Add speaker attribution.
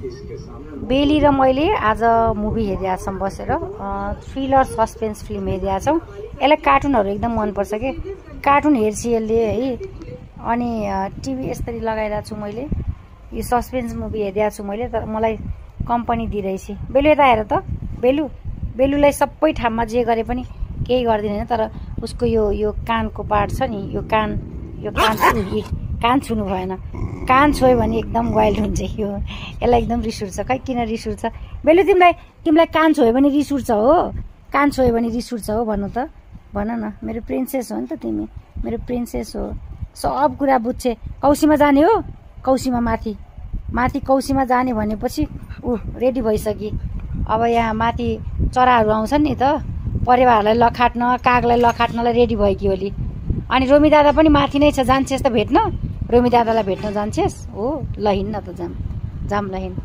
Speaker 1: बेली र मैले आज मुभी हेरिरहेको छौँ बसेर थ्रिलर सस्पेन्स फिल्म हेरिरहेको छौँ। यसलाई कार्टुनहरू एकदम मनपर्छ के कार्टुन हेर्छ यसले है। अनि टिभी यसरी लगाइरहेको छु मैले यो सस्पेन्स मुभी हेरिरहेको छु मैले तर मलाई कम्पनी दिइरहेछ। बेलु यता हेर त बेलुलाई सबै ठाउँमा जे गरे पनि केही गर्दिन तर उसको यो कानको पार्ट छ नि यो कान छुनु भएन। कान छोयो भने एकदम वाइल्ड हुन्छ यो। यसलाई एकदम रिस उठ्छ खै किन रिस उठ्छ बेलु तिमीलाई कान छोयो भने रिस उठ्छ हो कान छोयो भने रिस उठ्छ हो भन्नु त भन न। मेरो प्रिन्सेस हो नि त तिमी मेरो प्रिन्सेस हो सब कुरा बुझ्छे। कौसीमा जाने हो कौसीमा माथि कौसीमा जाने भनेपछि ऊ रेडी भइसकि। अब यहाँ माथि चराहरू आउँछन् नि त परेवाहरूलाई लखाट्न कागलाई लखाट्नलाई रेडी भयो कि ओली। अनि रोमी दादा पनि माथि नै छ जान्छेस् त भेट्न रोमी दादालाई भेट्न जान्छेस् हो ल हिँड्न त जाम ल हिँड।